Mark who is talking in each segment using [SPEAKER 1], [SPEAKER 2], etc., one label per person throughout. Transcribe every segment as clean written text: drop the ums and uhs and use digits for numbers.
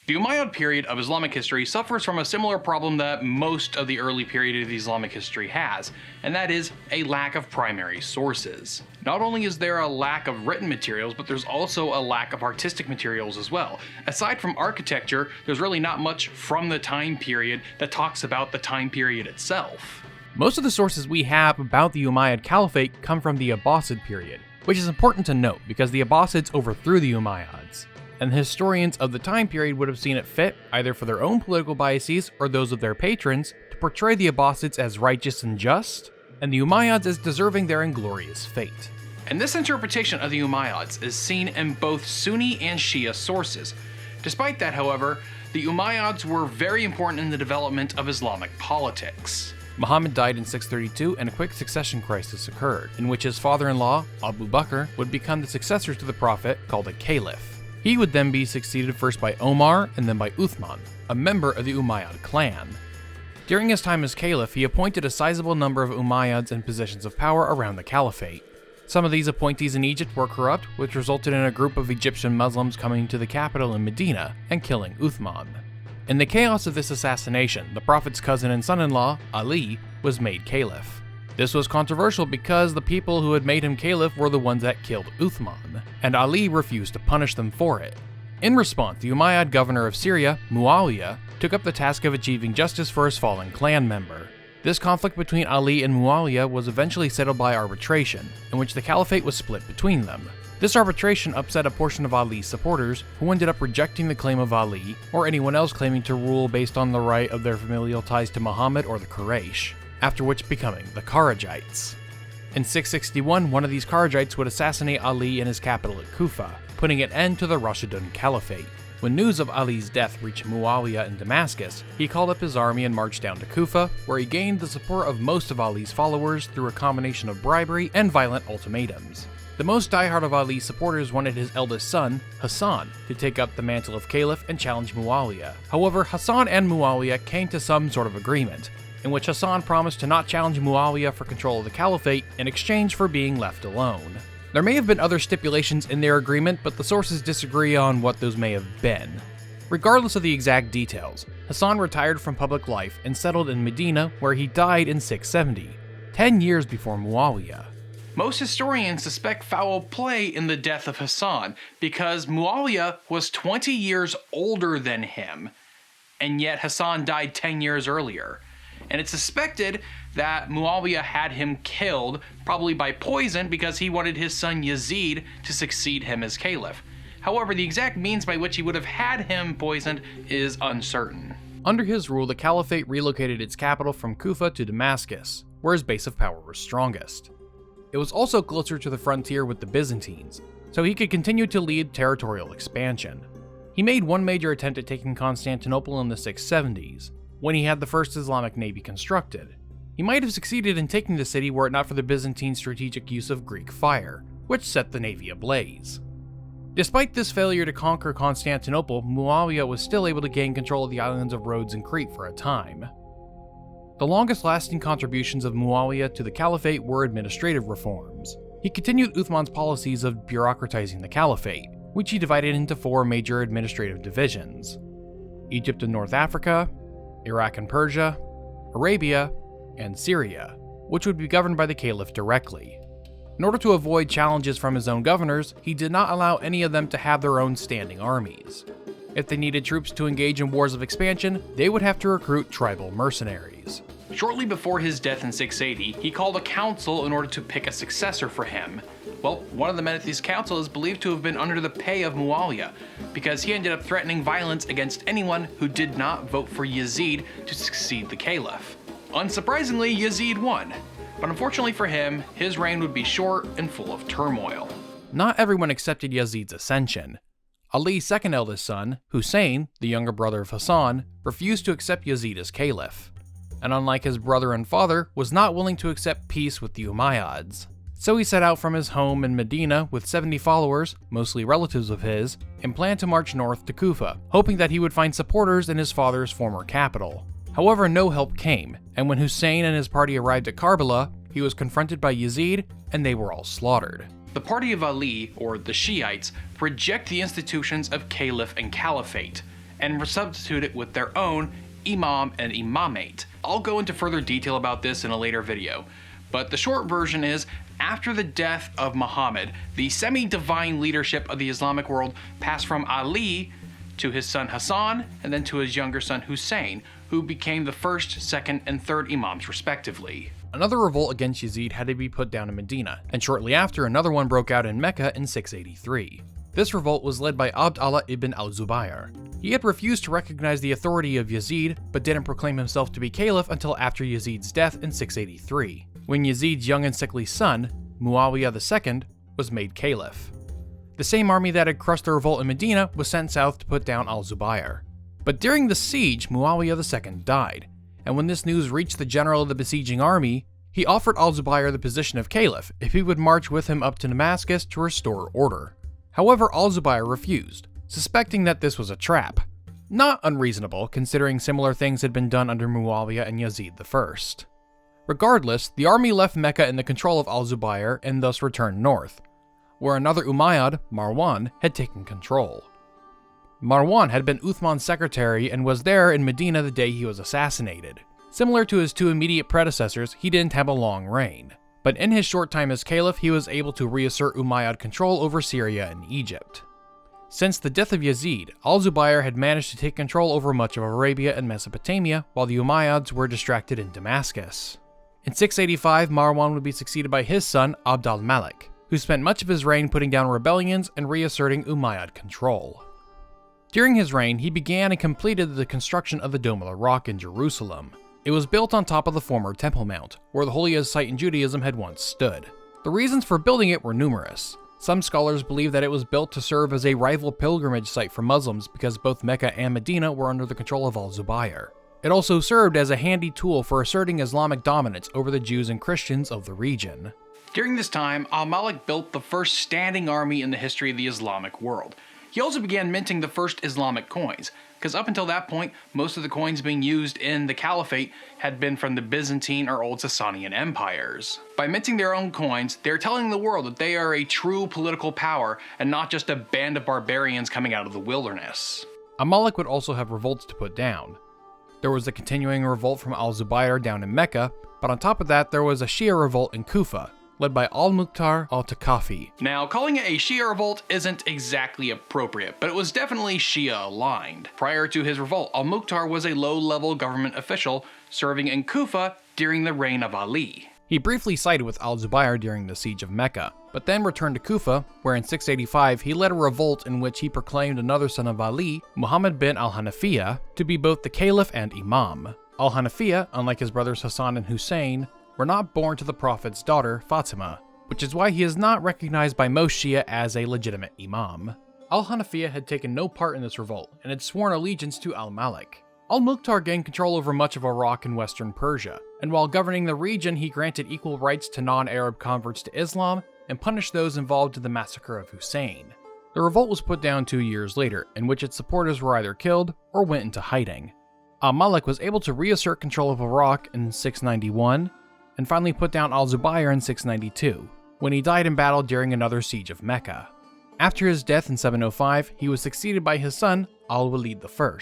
[SPEAKER 1] The Umayyad period of Islamic history suffers from a similar problem that most of the early period of Islamic history has, and that is a lack of primary sources. Not only is there a lack of written materials, but there's also a lack of artistic materials as well. Aside from architecture, there's really not much from the time period that talks about the time period itself.
[SPEAKER 2] Most of the sources we have about the Umayyad Caliphate come from the Abbasid period, which is important to note because the Abbasids overthrew the Umayyads, and the historians of the time period would have seen it fit, either for their own political biases or those of their patrons, to portray the Abbasids as righteous and just, and the Umayyads as deserving their inglorious fate.
[SPEAKER 1] And this interpretation of the Umayyads is seen in both Sunni and Shia sources. Despite that, however, the Umayyads were very important in the development of Islamic politics.
[SPEAKER 2] Muhammad died in 632 and a quick succession crisis occurred, in which his father-in-law, Abu Bakr, would become the successor to the Prophet, called a Caliph. He would then be succeeded first by Omar and then by Uthman, a member of the Umayyad clan. During his time as Caliph, he appointed a sizable number of Umayyads in positions of power around the Caliphate. Some of these appointees in Egypt were corrupt, which resulted in a group of Egyptian Muslims coming to the capital in Medina and killing Uthman. In the chaos of this assassination, the Prophet's cousin and son-in-law, Ali, was made Caliph. This was controversial because the people who had made him Caliph were the ones that killed Uthman, and Ali refused to punish them for it. In response, the Umayyad governor of Syria, Muawiyah, took up the task of achieving justice for his fallen clan member. This conflict between Ali and Muawiyah was eventually settled by arbitration, in which the caliphate was split between them. This arbitration upset a portion of Ali's supporters, who ended up rejecting the claim of Ali, or anyone else claiming to rule based on the right of their familial ties to Muhammad or the Quraysh, after which becoming the Kharijites. In 661, one of these Kharijites would assassinate Ali in his capital at Kufa, putting an end to the Rashidun Caliphate. When news of Ali's death reached Muawiyah in Damascus, he called up his army and marched down to Kufa, where he gained the support of most of Ali's followers through a combination of bribery and violent ultimatums. The most diehard of Ali's supporters wanted his eldest son, Hasan, to take up the mantle of Caliph and challenge Muawiyah. However, Hasan and Muawiyah came to some sort of agreement, in which Hasan promised to not challenge Muawiyah for control of the caliphate in exchange for being left alone. There may have been other stipulations in their agreement, but the sources disagree on what those may have been. Regardless of the exact details, Hasan retired from public life and settled in Medina, where he died in 670, 10 years before Muawiyah.
[SPEAKER 1] Most historians suspect foul play in the death of Hasan because Muawiyah was 20 years older than him, and yet Hasan died 10 years earlier. And it's suspected that Muawiyah had him killed, probably by poison, because he wanted his son Yazid to succeed him as caliph. However, the exact means by which he would have had him poisoned is uncertain.
[SPEAKER 2] Under his rule, the caliphate relocated its capital from Kufa to Damascus, where his base of power was strongest. It was also closer to the frontier with the Byzantines, so he could continue to lead territorial expansion. He made one major attempt at taking Constantinople in the 670s, when he had the first Islamic navy constructed. He might have succeeded in taking the city were it not for the Byzantine strategic use of Greek fire, which set the navy ablaze. Despite this failure to conquer Constantinople, Muawiyah was still able to gain control of the islands of Rhodes and Crete for a time. The longest-lasting contributions of Muawiyah to the caliphate were administrative reforms. He continued Uthman's policies of bureaucratizing the caliphate, which he divided into 4 major administrative divisions: Egypt and North Africa, Iraq and Persia, Arabia, and Syria, which would be governed by the caliph directly. In order to avoid challenges from his own governors, he did not allow any of them to have their own standing armies. If they needed troops to engage in wars of expansion, they would have to recruit tribal mercenaries.
[SPEAKER 1] Shortly before his death in 680, he called a council in order to pick a successor for him. Well, one of the men at this council is believed to have been under the pay of Muawiyah, because he ended up threatening violence against anyone who did not vote for Yazid to succeed the caliph. Unsurprisingly, Yazid won, but unfortunately for him, his reign would be short and full of turmoil.
[SPEAKER 2] Not everyone accepted Yazid's ascension. Ali's second eldest son, Hussein, the younger brother of Hasan, refused to accept Yazid as caliph, and unlike his brother and father, was not willing to accept peace with the Umayyads. So he set out from his home in Medina with 70 followers, mostly relatives of his, and planned to march north to Kufa, hoping that he would find supporters in his father's former capital. However, no help came, and when Hussein and his party arrived at Karbala, he was confronted by Yazid, and they were all slaughtered.
[SPEAKER 1] The party of Ali, or the Shiites, reject the institutions of caliph and caliphate, and substitute it with their own imam and imamate. I'll go into further detail about this in a later video, but the short version is, after the death of Muhammad, the semi-divine leadership of the Islamic world passed from Ali to his son Hasan, and then to his younger son Hussein, who became the first, second, and third imams respectively.
[SPEAKER 2] Another revolt against Yazid had to be put down in Medina, and shortly after another one broke out in Mecca in 683. This revolt was led by Abd Allah ibn al-Zubayr. He had refused to recognize the authority of Yazid, but didn't proclaim himself to be caliph until after Yazid's death in 683, when Yazid's young and sickly son, Muawiyah II, was made caliph. The same army that had crushed the revolt in Medina was sent south to put down al-Zubayr. But during the siege, Muawiyah II died, and when this news reached the general of the besieging army, he offered al-Zubayr the position of caliph if he would march with him up to Damascus to restore order. However, al-Zubayr refused, suspecting that this was a trap. Not unreasonable, considering similar things had been done under Muawiyah and Yazid I. Regardless, the army left Mecca in the control of al-Zubayr and thus returned north, where another Umayyad, Marwan, had taken control. Marwan had been Uthman's secretary and was there in Medina the day he was assassinated. Similar to his two immediate predecessors, he didn't have a long reign, but in his short time as caliph, he was able to reassert Umayyad control over Syria and Egypt. Since the death of Yazid, al-Zubayr had managed to take control over much of Arabia and Mesopotamia, while the Umayyads were distracted in Damascus. In 685, Marwan would be succeeded by his son, Abd al-Malik, who spent much of his reign putting down rebellions and reasserting Umayyad control. During his reign, he began and completed the construction of the Dome of the Rock in Jerusalem. It was built on top of the former Temple Mount, where the holiest site in Judaism had once stood. The reasons for building it were numerous. Some scholars believe that it was built to serve as a rival pilgrimage site for Muslims because both Mecca and Medina were under the control of al-Zubayr. It also served as a handy tool for asserting Islamic dominance over the Jews and Christians of the region.
[SPEAKER 1] During this time, al-Malik built the first standing army in the history of the Islamic world. He also began minting the first Islamic coins, because up until that point, most of the coins being used in the Caliphate had been from the Byzantine or Old Sasanian empires. By minting their own coins, they're telling the world that they are a true political power and not just a band of barbarians coming out of the wilderness.
[SPEAKER 2] Al-Malik would also have revolts to put down. There was a continuing revolt from al-Zubayr down in Mecca, but on top of that there was a Shia revolt in Kufa, led by al-Mukhtar al-Thaqafi.
[SPEAKER 1] Now, calling it a Shia revolt isn't exactly appropriate, but it was definitely Shia aligned. Prior to his revolt, al-Mukhtar was a low-level government official serving in Kufa during the reign of Ali.
[SPEAKER 2] He briefly sided with al-Zubayr during the siege of Mecca, but then returned to Kufa, where in 685 he led a revolt in which he proclaimed another son of Ali, Muhammad bin al-Hanafiyyah, to be both the caliph and imam. Al-Hanafiyyah, unlike his brothers Hasan and Hussein, were not born to the Prophet's daughter, Fatima, which is why he is not recognized by most Shia as a legitimate imam. Al-Hanafiyyah had taken no part in this revolt and had sworn allegiance to al-Malik. Al-Mukhtar gained control over much of Iraq and western Persia, and while governing the region he granted equal rights to non-Arab converts to Islam and punished those involved in the massacre of Hussein. The revolt was put down 2 years later, in which its supporters were either killed or went into hiding. Al-Malik was able to reassert control of Iraq in 691, and finally put down al-Zubayr in 692, when he died in battle during another siege of Mecca. After his death in 705, he was succeeded by his son, al-Walid I,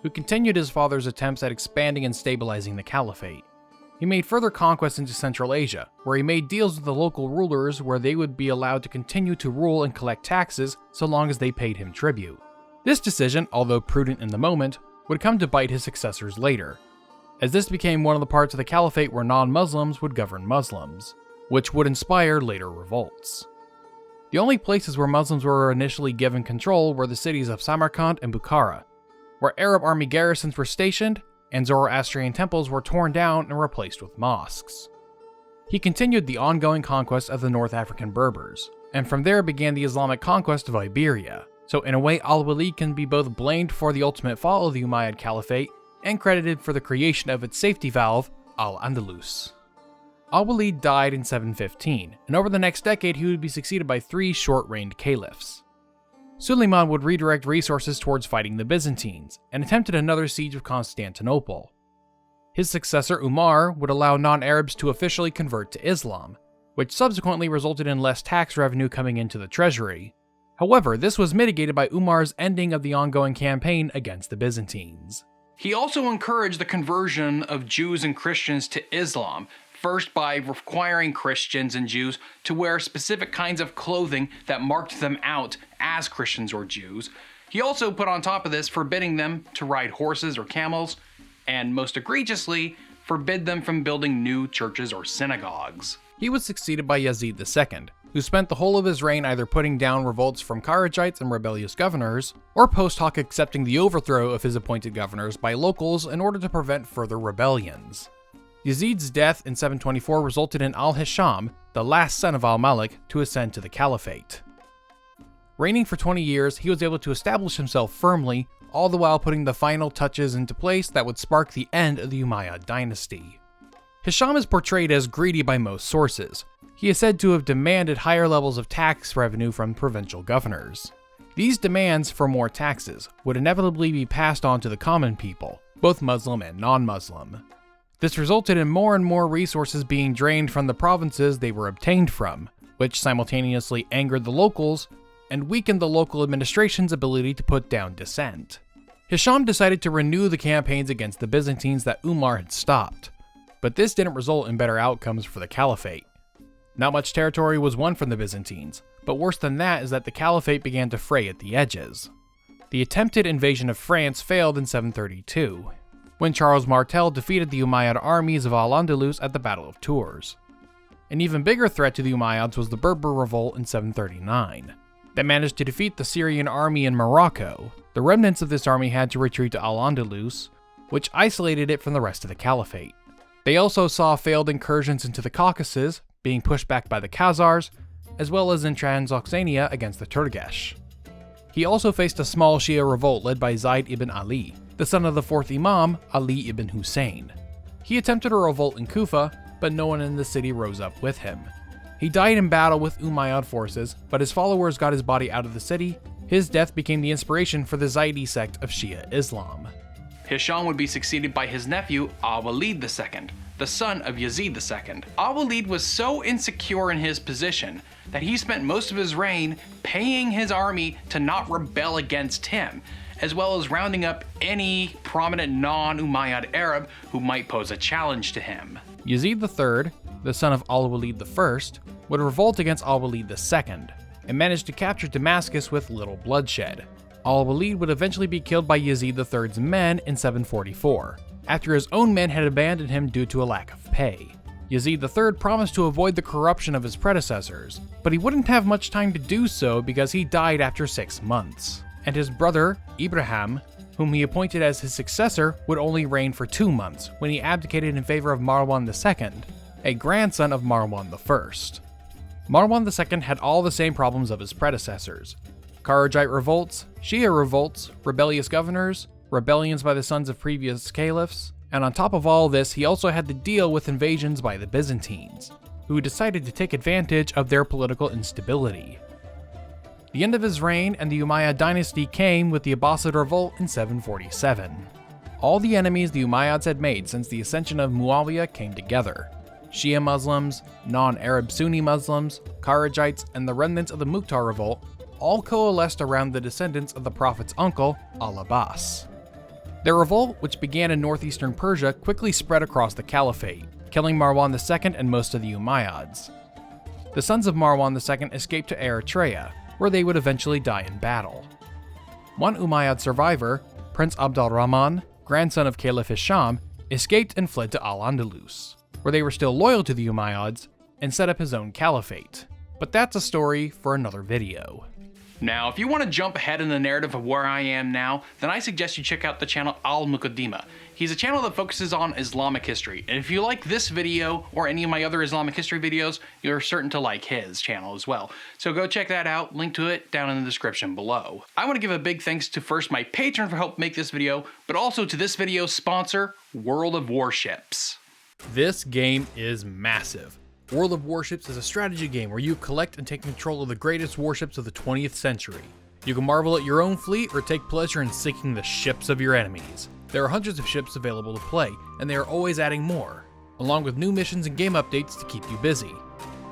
[SPEAKER 2] who continued his father's attempts at expanding and stabilizing the caliphate. He made further conquests into Central Asia, where he made deals with the local rulers where they would be allowed to continue to rule and collect taxes so long as they paid him tribute. This decision, although prudent in the moment, would come to bite his successors later, as this became one of the parts of the caliphate where non-Muslims would govern Muslims, which would inspire later revolts. The only places where Muslims were initially given control were the cities of Samarkand and Bukhara, where Arab army garrisons were stationed and Zoroastrian temples were torn down and replaced with mosques. He continued the ongoing conquest of the North African Berbers, and from there began the Islamic conquest of Iberia. So in a way, al-Walid can be both blamed for the ultimate fall of the Umayyad Caliphate and credited for the creation of its safety valve, Al-Andalus. Al-Walid died in 715, and over the next decade he would be succeeded by 3 short-reigned caliphs. Suleiman would redirect resources towards fighting the Byzantines, and attempted another siege of Constantinople. His successor Umar would allow non-Arabs to officially convert to Islam, which subsequently resulted in less tax revenue coming into the treasury, However, this was mitigated by Umar's ending of the ongoing campaign against the Byzantines.
[SPEAKER 1] He also encouraged the conversion of Jews and Christians to Islam, first by requiring Christians and Jews to wear specific kinds of clothing that marked them out as Christians or Jews. He also put on top of this forbidding them to ride horses or camels, and most egregiously, forbid them from building new churches or synagogues.
[SPEAKER 2] He was succeeded by Yazid II, who spent the whole of his reign either putting down revolts from Kharijites and rebellious governors, or post hoc accepting the overthrow of his appointed governors by locals in order to prevent further rebellions. Yazid's death in 724 resulted in al-Hisham, the last son of al-Malik, to ascend to the caliphate. Reigning for 20 years, he was able to establish himself firmly, all the while putting the final touches into place that would spark the end of the Umayyad dynasty. Hisham is portrayed as greedy by most sources. He is said to have demanded higher levels of tax revenue from provincial governors. These demands for more taxes would inevitably be passed on to the common people, both Muslim and non-Muslim. This resulted in more and more resources being drained from the provinces they were obtained from, which simultaneously angered the locals and weakened the local administration's ability to put down dissent. Hisham decided to renew the campaigns against the Byzantines that Umar had stopped, but this didn't result in better outcomes for the caliphate. Not much territory was won from the Byzantines, but worse than that is that the caliphate began to fray at the edges. The attempted invasion of France failed in 732, when Charles Martel defeated the Umayyad armies of Al-Andalus at the Battle of Tours. An even bigger threat to the Umayyads was the Berber Revolt in 739. That managed to defeat the Syrian army in Morocco. The remnants of this army had to retreat to Al-Andalus, which isolated it from the rest of the caliphate. They also saw failed incursions into the Caucasus, being pushed back by the Khazars, as well as in Transoxania against the Turgesh. He also faced a small Shia revolt led by Zayd ibn Ali, the son of the fourth Imam, Ali ibn Hussein. He attempted a revolt in Kufa, but no one in the city rose up with him. He died in battle with Umayyad forces, but his followers got his body out of the city. His death became the inspiration for the Zaydi sect of Shia Islam.
[SPEAKER 1] Hisham would be succeeded by his nephew, Al-Walid II, the son of Yazid II. Al-Walid was so insecure in his position that he spent most of his reign paying his army to not rebel against him, as well as rounding up any prominent non-Umayyad Arab who might pose a challenge to him.
[SPEAKER 2] Yazid III, the son of Al-Walid I, would revolt against Al-Walid II, and managed to capture Damascus with little bloodshed. Al-Walid would eventually be killed by Yazid III's men in 744, after his own men had abandoned him due to a lack of pay. Yazid III promised to avoid the corruption of his predecessors, but he wouldn't have much time to do so because he died after 6 months, and his brother, Ibrahim, whom he appointed as his successor, would only reign for 2 months when he abdicated in favor of Marwan II, a grandson of Marwan I. Marwan II had all the same problems of his predecessors: Kharijite revolts, Shia revolts, rebellious governors, rebellions by the sons of previous caliphs, and on top of all this, he also had to deal with invasions by the Byzantines, who decided to take advantage of their political instability. The end of his reign and the Umayyad dynasty came with the Abbasid Revolt in 747. All the enemies the Umayyads had made since the ascension of Muawiyah came together. Shia Muslims, non-Arab Sunni Muslims, Kharijites, and the remnants of the Mukhtar Revolt all coalesced around the descendants of the Prophet's uncle, Al-Abbas. Their revolt, which began in northeastern Persia, quickly spread across the caliphate, killing Marwan II and most of the Umayyads. The sons of Marwan II escaped to Eritrea, where they would eventually die in battle. One Umayyad survivor, Prince Abd al-Rahman, grandson of Caliph Hisham, escaped and fled to Al-Andalus, where they were still loyal to the Umayyads, and set up his own caliphate. But that's a story for another video.
[SPEAKER 1] Now, if you want to jump ahead in the narrative of where I am now, then I suggest you check out the channel Al-Muqaddimah. He's a channel that focuses on Islamic history, and if you like this video or any of my other Islamic history videos, you're certain to like his channel as well. So go check that out, link to it down in the description below. I want to give a big thanks to first my patron for helping make this video, but also to this video's sponsor, World of Warships.
[SPEAKER 2] This game is massive. World of Warships is a strategy game where you collect and take control of the greatest warships of the 20th century. You can marvel at your own fleet or take pleasure in sinking the ships of your enemies. There are hundreds of ships available to play, and they are always adding more, along with new missions and game updates to keep you busy.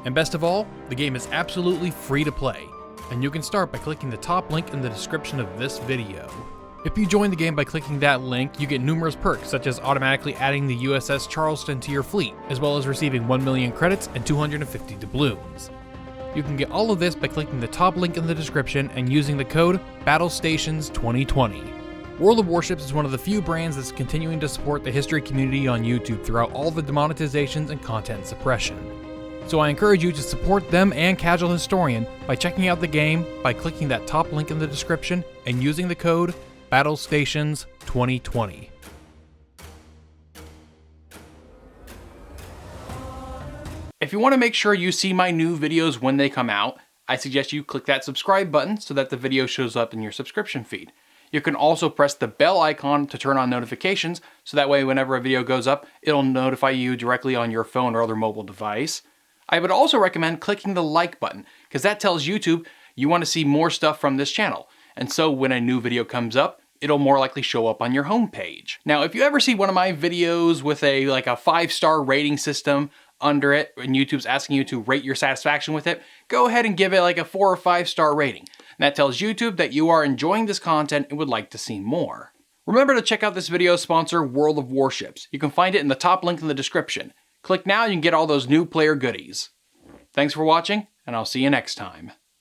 [SPEAKER 2] And best of all, the game is absolutely free to play. and you can start by clicking the top link in the description of this video. If you join the game by clicking that link, you get numerous perks such as automatically adding the USS Charleston to your fleet, as well as receiving 1 million credits and 250 doubloons. You can get all of this by clicking the top link in the description and using the code BATTLESTATIONS2020. World of Warships is one of the few brands that's continuing to support the history community on YouTube throughout all the demonetizations and content suppression. So I encourage you to support them and Casual Historian by checking out the game by clicking that top link in the description and using the code BATTLESTATIONS2020.
[SPEAKER 1] If you want to make sure you see my new videos when they come out, I suggest you click that subscribe button so that the video shows up in your subscription feed. You can also press the bell icon to turn on notifications, so that way whenever a video goes up, it'll notify you directly on your phone or other mobile device. I would also recommend clicking the like button, because that tells YouTube you want to see more stuff from this channel. And so when a new video comes up, it'll more likely show up on your homepage. Now, if you ever see one of my videos with a 5-star rating system under it, and YouTube's asking you to rate your satisfaction with it, go ahead and give it a 4 or 5-star rating. And that tells YouTube that you are enjoying this content and would like to see more. Remember to check out this video's sponsor, World of Warships. You can find it in the top link in the description. Click now and you can get all those new player goodies. Thanks for watching, and I'll see you next time.